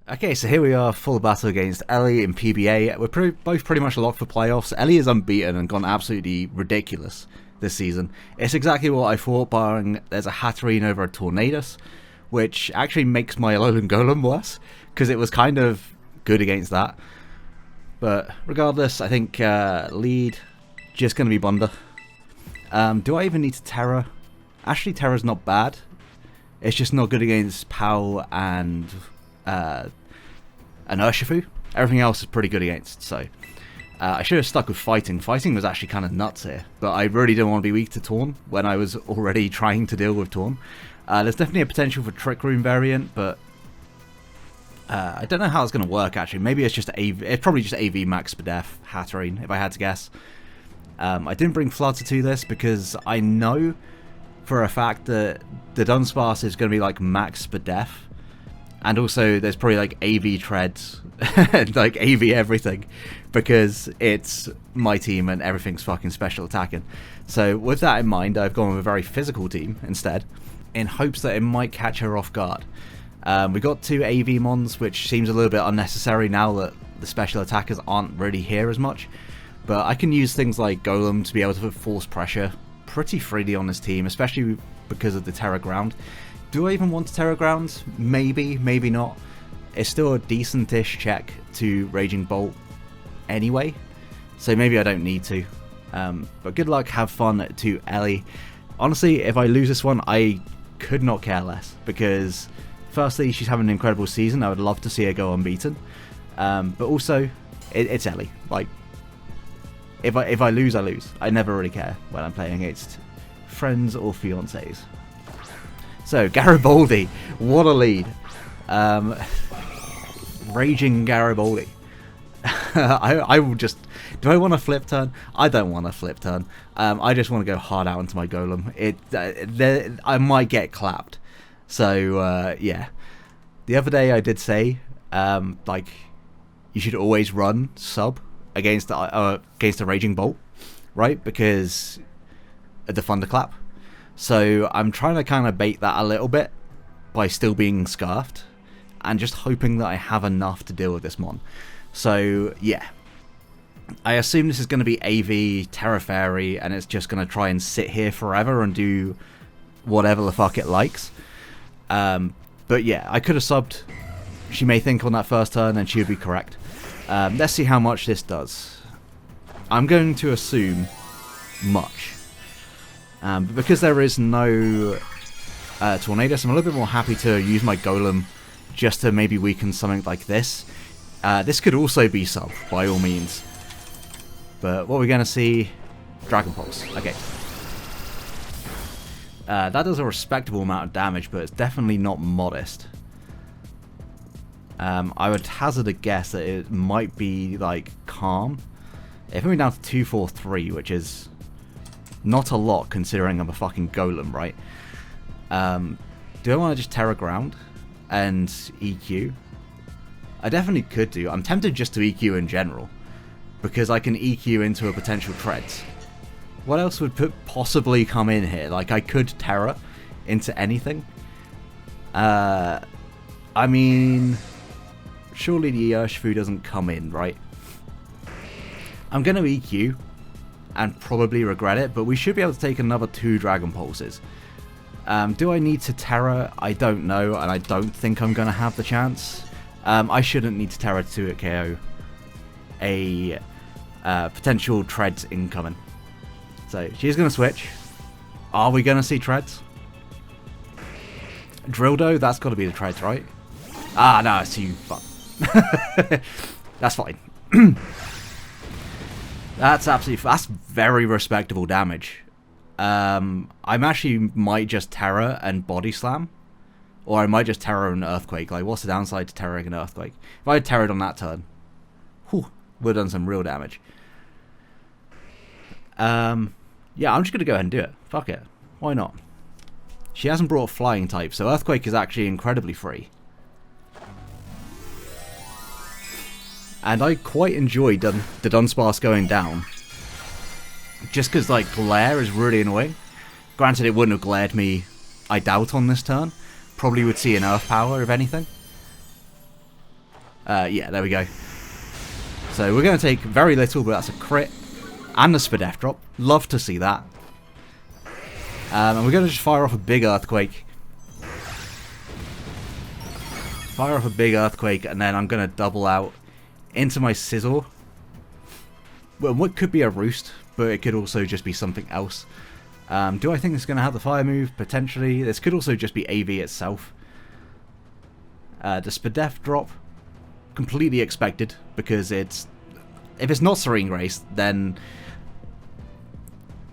Okay, so here we are, full battle against Elly in PBA. We're both pretty much locked for playoffs. Elly is unbeaten and gone absolutely ridiculous this season. It's exactly what I thought, barring there's a Hatterene over a Tornadus, which actually makes my Alolan Golem worse, because it was kind of good against that. But regardless, I think lead, just going to be Bunda. Do I even need to Terra? Actually, Terra's not bad. It's just not good against Pal and 𝙁𝙊𝙍𝙬. Everything else is pretty good against, so I should have stuck with Fighting. Fighting was actually kind of nuts here, but I really didn't want to be weak to Taunt when I was already trying to deal with Taunt. There's definitely a potential for Trick Room variant, but I don't know how it's going to work actually. Maybe it's just it's probably just AV Max Spadef Hatterene, if I had to guess. I didn't bring Flutter to this because I know for a fact that the Dunsparce is going to be like Max Spadef. And also, there's probably like AV Treads and like AV everything because it's my team and everything's fucking special attacking. So with that in mind, I've gone with a very physical team instead in hopes that it might catch her off guard. We got 2 AV Mons, which seems a little bit unnecessary now that the special attackers aren't really here as much. But I can use things like Golem to be able to force pressure pretty freely on this team, especially because of the Terra Ground. Do I even want to Terra Ground? Maybe, maybe not. It's still a decent-ish check to Raging Bolt anyway, so maybe I don't need to. But good luck, have fun to Elly. Honestly, if I lose this one, I could not care less, because firstly, she's having an incredible season. I would love to see her go unbeaten. But also, it's Elly. Like, if I lose, I lose. I never really care when I'm playing against friends or fiancés. So, Garibaldi, what a lead. Raging Garibaldi. I will just... Do I want to flip turn? I don't want to flip turn. I just want to go hard out into my Golem. I might get clapped. So, yeah. The other day I did say, like, you should always run sub against a Raging Bolt, right? Because of the Thunderclap. So I'm trying to kind of bait that a little bit by still being scarfed and just hoping that I have enough to deal with this mon. So yeah, I assume this is going to be AV Terra Fairy and it's just going to try and sit here forever and do whatever the fuck it likes. But yeah, I could have subbed. She may think on that first turn and she would be correct. Let's see how much this does. I'm going to assume much. But because there is no Tornadus, I'm a little bit more happy to use my Golem just to maybe weaken something like this. This could also be sub, by all means. But what we're going to see... Dragon Pulse. Okay. That does a respectable amount of damage, but it's definitely not modest. I would hazard a guess that it might be, like, Calm. If we're down to 243, which is... not a lot, considering I'm a fucking Golem, right? Do I want to just Terra Ground and EQ? I definitely could do. I'm tempted just to EQ in general, because I can EQ into a potential Treads. What else would possibly come in here? Like, I could Terra into anything. I mean, surely the 𝙁𝙊𝙍𝙬 doesn't come in, right? I'm going to EQ and probably regret it, but we should be able to take another 2 Dragon Pulses. Do I need to Terra? I don't know, and I don't think I'm going to have the chance. I shouldn't need to Terra to KO a potential Treads incoming. So, she's going to switch. Are we going to see Treads? Drildo? That's got to be the Treads, right? Ah, no, it's too fun. That's fine. That's very respectable damage. I actually might just Terra and Body Slam. Or I might just Terra and Earthquake. Like, what's the downside to Terra and Earthquake? If I had Terra'd on that turn, whew, would have done some real damage. Yeah, I'm just going to go ahead and do it. Fuck it. Why not? She hasn't brought a flying type, so Earthquake is actually incredibly free. And I quite enjoyed the Dunsparce going down. Just because, like, Glare is really annoying. Granted, it wouldn't have glared me, I doubt, on this turn. Probably would see an Earth Power, if anything. Yeah, there we go. So we're going to take very little, but that's a crit. And a 𝙂𝙂 drop. Love to see that. And we're going to just fire off a big Earthquake. Fire off a big Earthquake, and then I'm going to double out into my Scizor. Well, what could be a Roost, but it could also just be something else. Do I think it's going to have the Fire move? Potentially. This could also just be AV itself. The 𝙂𝙂 drop, completely expected, because if it's not Serene Grace, then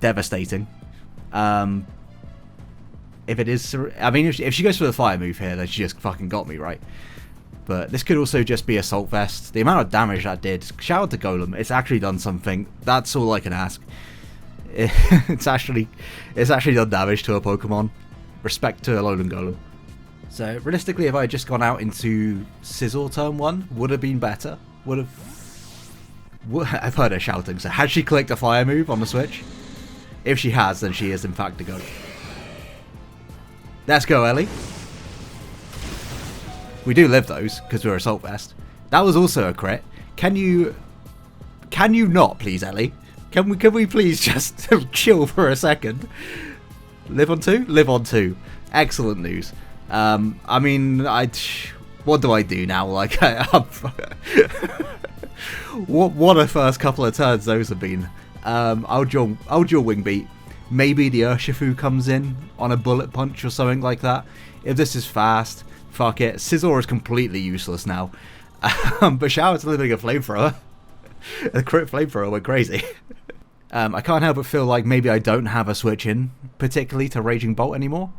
devastating. If it is, I mean, if she goes for the Fire move here, then she just fucking got me, right? But this could also just be Assault Vest. The amount of damage that did, shout out to Golem, it's actually done something. That's all I can ask. It's actually done damage to a Pokemon. Respect to Alolan Golem. So realistically, if I had just gone out into Scizor turn 1, would have been better. I've heard her shouting. So has she clicked a Fire move on the Switch? If she has, then she is in fact a Golem. Let's go, Elly. We do live those because we're Assault Vest. That was also a crit. Can you not, please, Elly? Can we please just chill for a second? Live on 2? Live on 2. Excellent news. I mean, what do I do now? Like, what a first couple of turns those have been. I'll dual Wing Beat. Maybe the Urshifu comes in on a Bullet Punch or something like that. If this is fast, fuck it. Scizor is completely useless now. But shout out to living a Flamethrower. A crit Flamethrower went crazy. I can't help but feel like maybe I don't have a switch in, particularly to Raging Bolt anymore.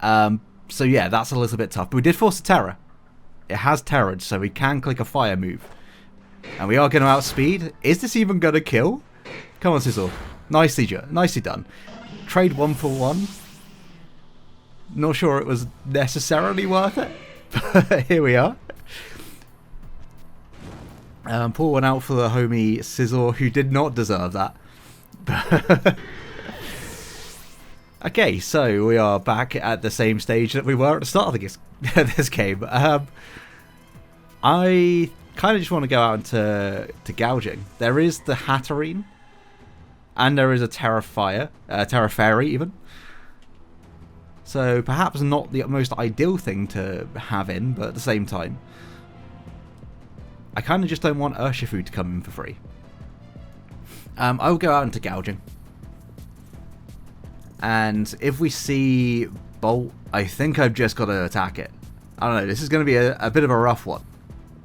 So yeah, that's a little bit tough. But we did force a Terror. It has Terrored, so we can click a Fire move. And we are going to outspeed. Is this even going to kill? Come on, Scizor. Nicely done. Trade 1 for 1. Not sure it was necessarily worth it. But here we are. Pull one out for the homie Scizor, who did not deserve that. Okay, so we are back at the same stage that we were at the start of this game. I kind of just want to go out into gouging. There is the Hatterene, and there is a Terra Fairy even. So perhaps not the most ideal thing to have in, but at the same time, I kind of just don't want Urshifu to come in for free. I will go out into gouging. And if we see Bolt, I think I've just got to attack it. I don't know, this is going to be a bit of a rough one.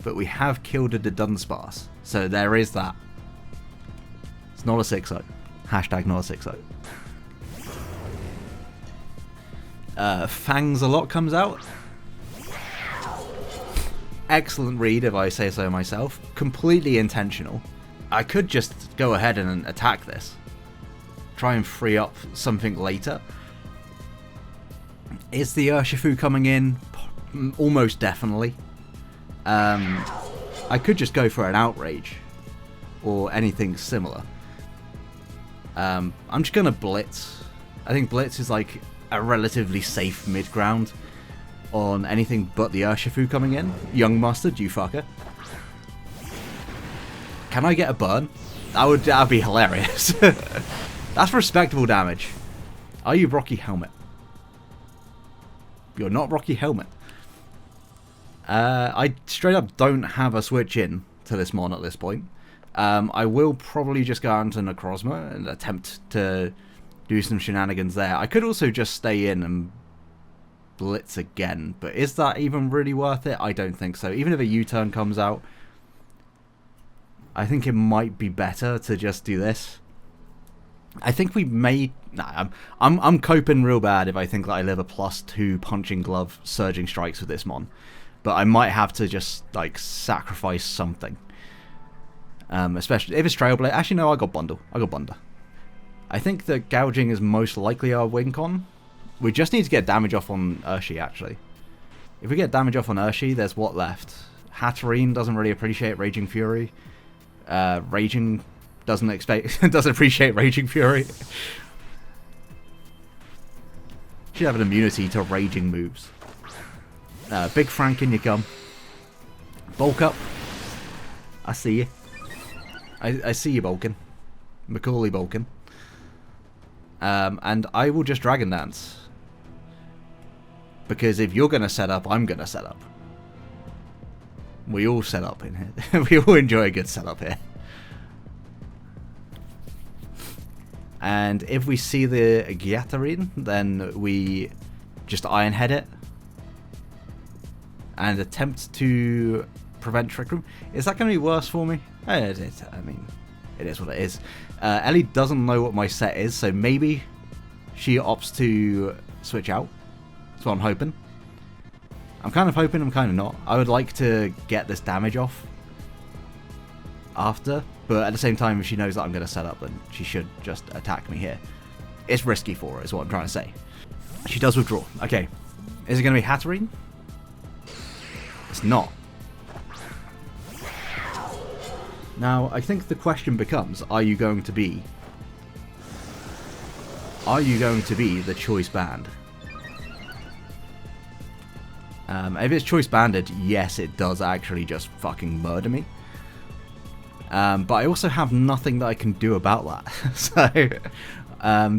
But we have killed the Dunsparce, so there is that. It's not a 6-0. Hashtag not a 6-0. Fangs a lot comes out. Excellent read, if I say so myself. Completely intentional. I could just go ahead and attack this. Try and free up something later. Is the Urshifu coming in? Almost definitely. I could just go for an Outrage. Or anything similar. I'm just going to Blitz. I think Blitz is like a relatively safe mid-ground on anything but the Urshifu coming in. Young Mustard, you fucker. Can I get a burn? That would be hilarious. That's respectable damage. Are you Rocky Helmet? You're not Rocky Helmet. I straight up don't have a switch in to this mon at this point. I will probably just go out into Necrozma and attempt to do some shenanigans there. I could also just stay in and Blitz again, but is that even really worth it? I don't think so. Even if a U-turn comes out, I think it might be better to just do this. I think we may... Nah, I'm coping real bad if I think that I live a +2 Punching Glove Surging Strikes with this mon. But I might have to just, like, sacrifice something. Especially if it's Trailblaze. Actually, no, I got Bundle. I think that gouging is most likely our win con. We just need to get damage off on Urshi, actually. If we get damage off on Urshi, there's what left? Hatterene doesn't really appreciate Raging Fury. Raging doesn't appreciate Raging Fury. Should have an immunity to Raging moves. Big Frank, in you come. Bulk up. I see you. I see you bulking. Macaulay bulking. And I will just Dragon Dance. Because if you're going to set up, I'm going to set up. We all set up in here. We all enjoy a good setup here. And if we see the 𝙂𝙊𝙐𝙍𝙁, then we just Iron Head it. And attempt to prevent Trick Room. Is that going to be worse for me? I mean, it is what it is. Elly doesn't know what my set is, so maybe she opts to switch out. That's what I'm hoping. I'm kind of hoping, I'm kind of not. I would like to get this damage off after, but at the same time, if she knows that I'm going to set up, then she should just attack me here. It's risky for her, is what I'm trying to say. She does withdraw. Okay. Is it going to be 𝙂𝙊𝙐𝙁? It's not. Now, I think the question becomes, are you going to be the choice banned? If it's choice banded, yes, it does actually just fucking murder me. But I also have nothing that I can do about that. So,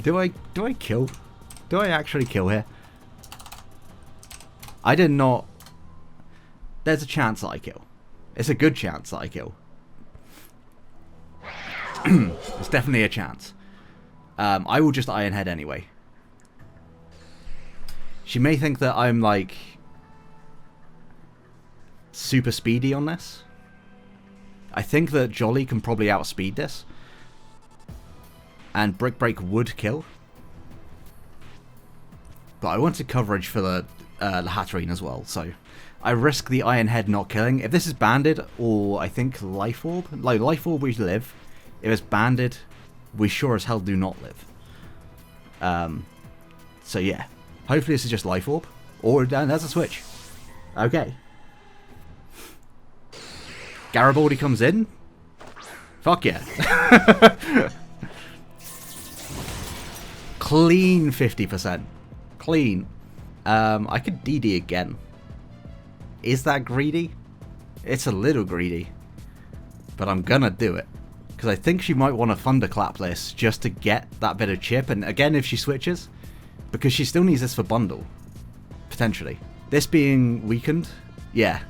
do I kill? Do I actually kill here? I did not. There's a chance that I kill. It's a good chance that I kill. It's definitely a chance. I will just Iron Head anyway. She may think that I'm like super speedy on this. I think that Jolly can probably outspeed this. And Brick Break would kill. But I wanted coverage for the 𝙂𝙊𝙐𝙁 as well, so I risk the Iron Head not killing. If this is banded, or I think Life Orb, like Life Orb we live. If it's banded, we sure as hell do not live. So yeah, hopefully this is just Life Orb, or there's a switch. Okay. Garibaldi comes in. Fuck yeah. Clean 50%. Clean. I could DD again. Is that greedy? It's a little greedy. But I'm gonna do it. Because I think she might want to thunderclap this just to get that bit of chip. And again, if she switches, because she still needs this for bundle. Potentially. This being weakened, yeah.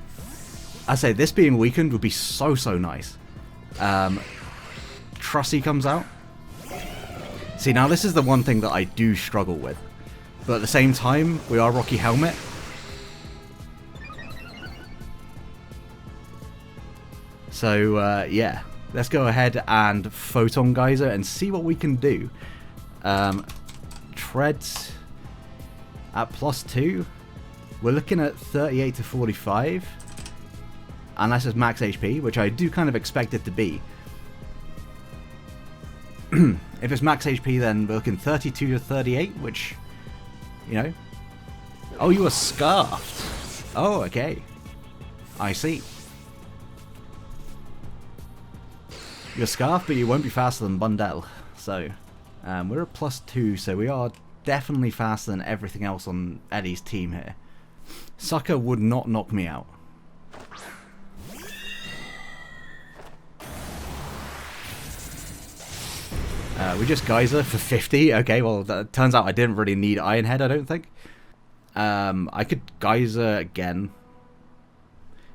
I say this being weakened would be so nice. Trusty comes out. See, now this is the one thing that I do struggle with. But at the same time, we are Rocky Helmet. So, yeah. Let's go ahead and Photon Geyser and see what we can do. Treads at +2. We're looking at 38 to 45. Unless it's max HP, which I do kind of expect it to be. If it's max HP, then we're looking 32 to 38, which, you know. Oh, you are scarfed. Oh, okay. I see. You're scarfed, but you won't be faster than Bundell. So, we're at +2, so we are definitely faster than everything else on Eddie's team here. Sucker would not knock me out. We just Geyser for 50. Okay, well, that turns out I didn't really need Iron Head, I don't think. I could Geyser again.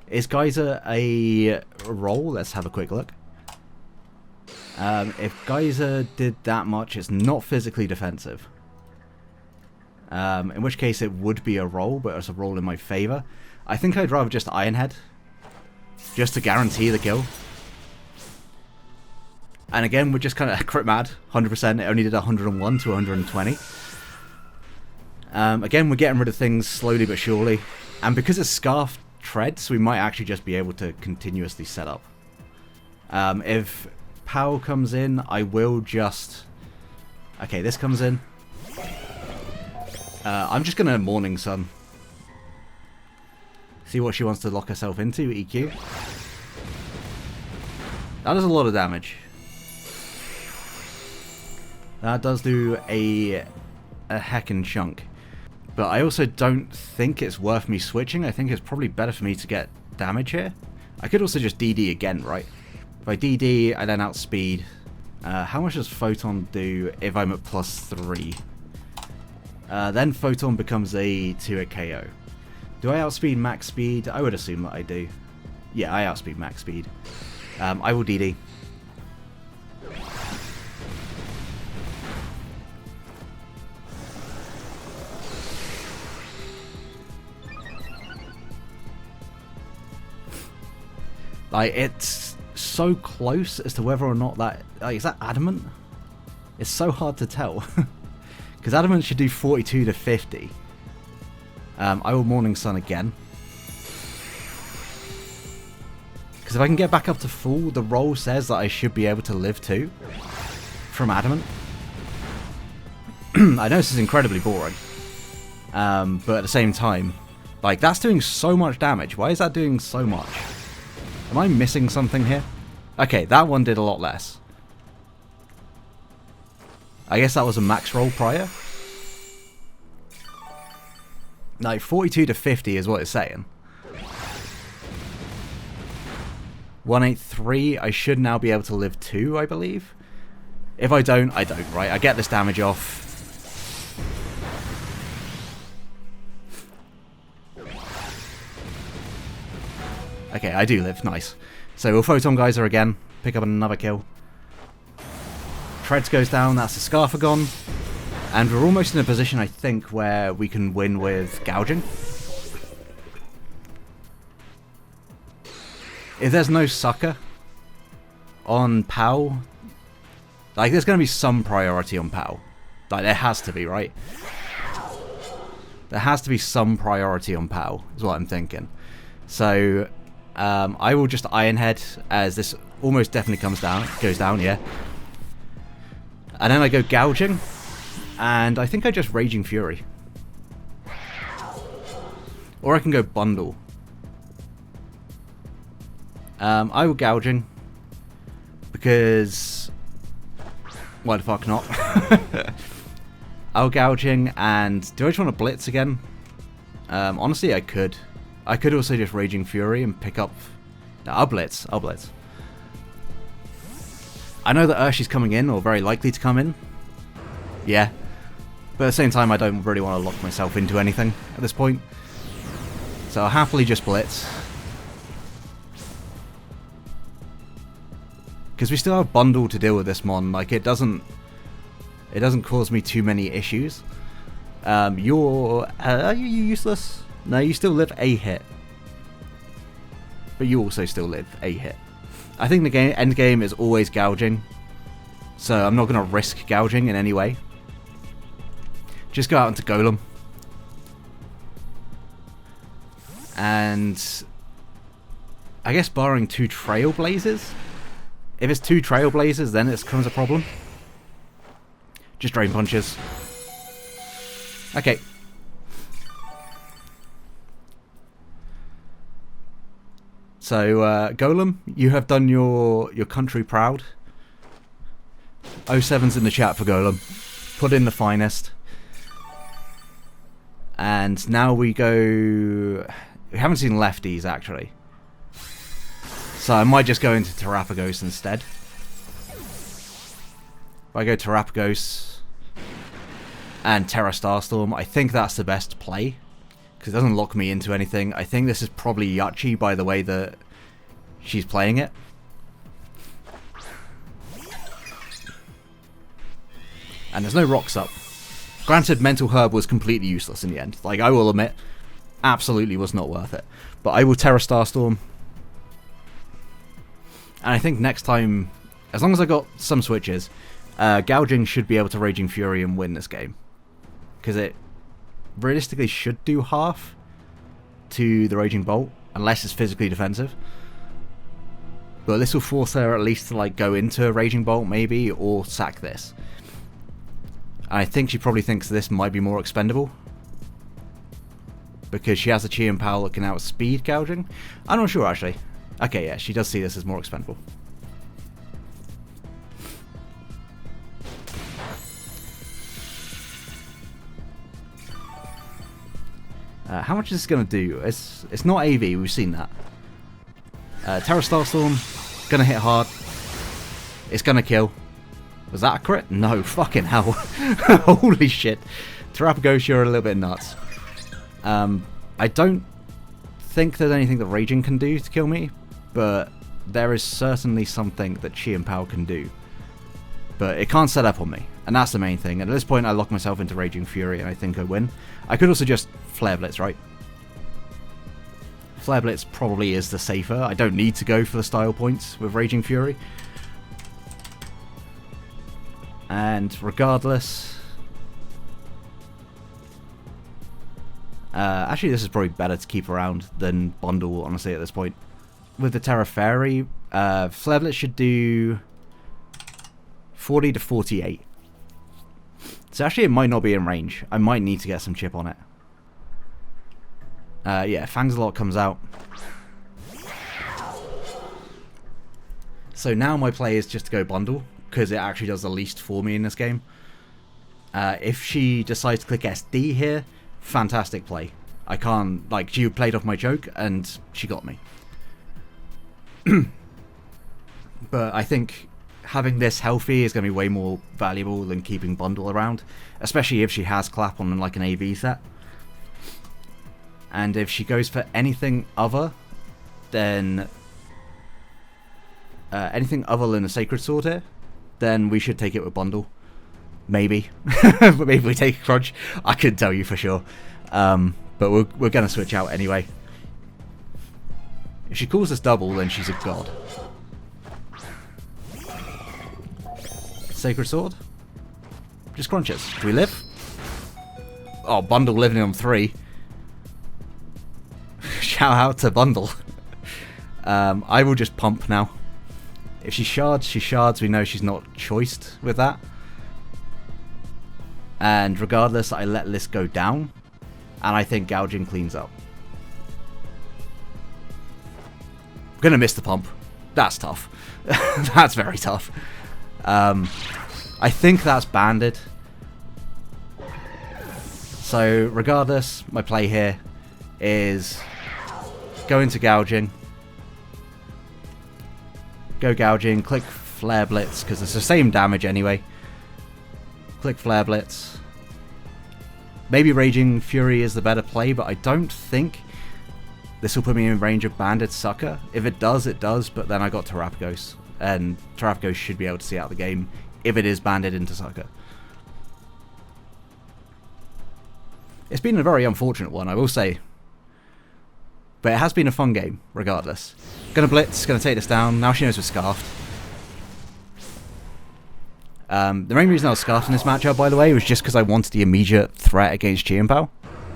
Is Geyser a roll? Let's have a quick look. If Geyser did that much, it's not physically defensive. In which case it would be a roll, but it's a roll in my favor. I think I'd rather just Iron Head. Just to guarantee the kill. And again, we're just kind of crit mad. 100%. It only did 101 to 120. Again, we're getting rid of things slowly but surely. And because it's Scarf Treads, we might actually just be able to continuously set up. If Pow comes in, I will just... Okay, this comes in. I'm just going to Morning Sun. See what she wants to lock herself into, EQ. That does a lot of damage. That does do a heckin' chunk. But I also don't think it's worth me switching. I think it's probably better for me to get damage here. I could also just DD again, right? If I DD, I then outspeed. How much does Photon do if I'm at +3? Then Photon becomes a 2-hit KO. Do I outspeed max speed? I would assume that I do. Yeah, I outspeed max speed. I will DD. Like, it's so close as to whether or not that... Like, is that Adamant? It's so hard to tell. Because Adamant should do 42 to 50. I will Morning Sun again. Because if I can get back up to full, the roll says that I should be able to live too. From Adamant. I know this is incredibly boring. But at the same time, like, that's doing so much damage. Why is that doing so much? Am I missing something here? Okay, that one did a lot less. I guess that was a max roll prior. Like, 42 to 50 is what it's saying. 183, I should now be able to live 2, I believe. If I don't, I don't, right? I get this damage off. Okay, I do live. Nice. So we'll Photon Geyser again. Pick up another kill. Treads goes down. That's the Scarfagon. And we're almost in a position, I think, where we can win with gouging. If there's no sucker on POW, like, there's going to be some priority on POW. Like, there has to be, right? There has to be some priority on POW, is what I'm thinking. So... I will just Iron Head, as this almost definitely goes down, yeah. And then I go gouging, and I think I just Raging Fury. Or I can go bundle. I will gouging, because why the fuck not? I'll gouging, and do I just want to blitz again? Honestly, I could. I could also just Raging Fury and pick up... No, I'll blitz. I'll blitz. I know that 𝙂𝙊𝙍𝙍's coming in, or very likely to come in. Yeah. But at the same time, I don't really want to lock myself into anything at this point. So I'll happily just blitz. Because we still have bundle to deal with this mon. Like, it doesn't cause me too many issues. Are you useless? No, you still live a hit. But you also still live a hit. I think the end game is always gouging. So I'm not going to risk gouging in any way. Just go out into Golem. And I guess barring 2 Trailblazers. If it's 2 Trailblazers, then it becomes a problem. Just Drain Punches. Okay. So, Golem, you have done your country proud. 07's in the chat for Golem. Put in the finest. And now we go... We haven't seen lefties, actually. So I might just go into Terapagos instead. If I go Terapagos and Terra Starstorm, I think that's the best play. Because it doesn't lock me into anything. I think this is probably 𝙂𝙊𝙍 by the way that she's playing it. And there's no rocks up. Granted, Mental Herb was completely useless in the end. Like, I will admit, absolutely was not worth it. But I will Terra Starstorm. And I think next time, as long as I got some switches, gouging should be able to Raging Fury and win this game. Because it realistically should do half to the Raging Bolt, unless it's physically defensive. But this will force her at least to, like, go into Raging Bolt maybe, or sack this. And I think she probably thinks this might be more expendable, because she has a Chi and Power that can outspeed gouging. I'm not sure actually. Okay, yeah, she does see this as more expendable. How much is this going to do? It's not AV, we've seen that. Terra Starstorm, gonna hit hard. It's gonna kill. Was that a crit? No, fucking hell. Holy shit. 𝙁𝙄𝙍𝙀, you're a little bit nuts. I don't think there's anything that Raging can do to kill me, but there is certainly something that 𝙁𝙂𝙬𝙁 can do. But it can't set up on me, and that's the main thing. And at this point, I lock myself into Raging Fury, and I think I win. I could also just Flare Blitz, right? Flare Blitz probably is the safer. I don't need to go for the style points with Raging Fury. And regardless... actually, this is probably better to keep around than bundle, honestly, at this point. With the Terra Fairy, Flare Blitz should do 40 to 48. So actually, it might not be in range. I might need to get some chip on it. Yeah, Fangsalot comes out. So now my play is just to go bundle, because it actually does the least for me in this game. If she decides to click SD here, fantastic play. I can't, like, she played off my joke and she got me. But I think having this healthy is going to be way more valuable than keeping bundle around, especially if she has clap on like an AV set. And if she goes for anything other than a Sacred Sword here, then we should take it with bundle. Maybe. But maybe we take a crunch. I couldn't tell you for sure. But we're going to switch out anyway. If she calls us double, then she's a god. Sacred Sword? Just crunches. Do we live? Oh, bundle living on 3. Shout out to bundle. I will just pump now. If she shards, she shards. We know she's not choiced with that. And regardless, I let this go down. And I think gouging cleans up. I'm going to miss the pump. That's tough. That's very tough. I think that's banded. So regardless, my play here is go into gouging. Go gouging, click Flare Blitz, because it's the same damage anyway. Click Flare Blitz. Maybe Raging Fury is the better play, but I don't think this will put me in range of Banded Sucker. If it does, it does, but then I got 𝙁𝙁𝙍𝙁, and 𝙁𝙁𝙁𝙁 should be able to see out the game if it is banded into Sucker. It's been a very unfortunate one, I will say. But it has been a fun game, regardless. Gonna blitz, gonna take this down. Now she knows we're scarfed. The main reason I was scarfed in this matchup, by the way, was just because I wanted the immediate threat against 𝙁𝙂𝙬𝙁.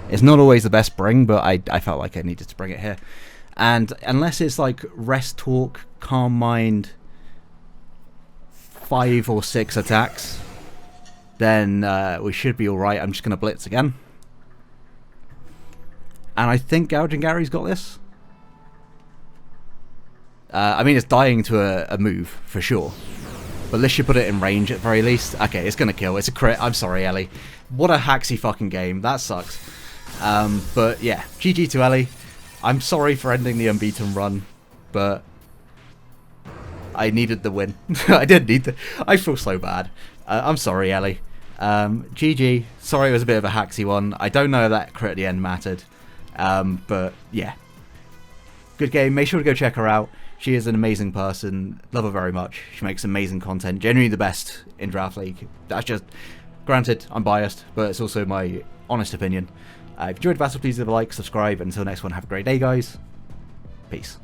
It's not always the best bring, but I felt like I needed to bring it here. And unless it's like Rest Talk, Calm Mind, 5 or 6 attacks, then we should be alright. I'm just gonna blitz again. And I think 𝙁𝙁𝙍𝙁's got this. I mean, it's dying to a move, for sure. But this should put it in range at very least. Okay, it's going to kill. It's a crit. I'm sorry, Elly. What a hacksy fucking game. That sucks. But yeah, GG to Elly. I'm sorry for ending the unbeaten run, but I needed the win. I didn't need the... I feel so bad. I'm sorry, Elly. GG. Sorry it was a bit of a hacksy one. I don't know if that crit at the end mattered. But yeah, good game. Make sure to go check her out. She is an amazing person. Love her very much. She makes amazing content. Genuinely the best in Draft League. That's just, granted, I'm biased, but it's also my honest opinion. If you enjoyed the battle, please leave a like, subscribe. Until next one, have a great day, guys. Peace.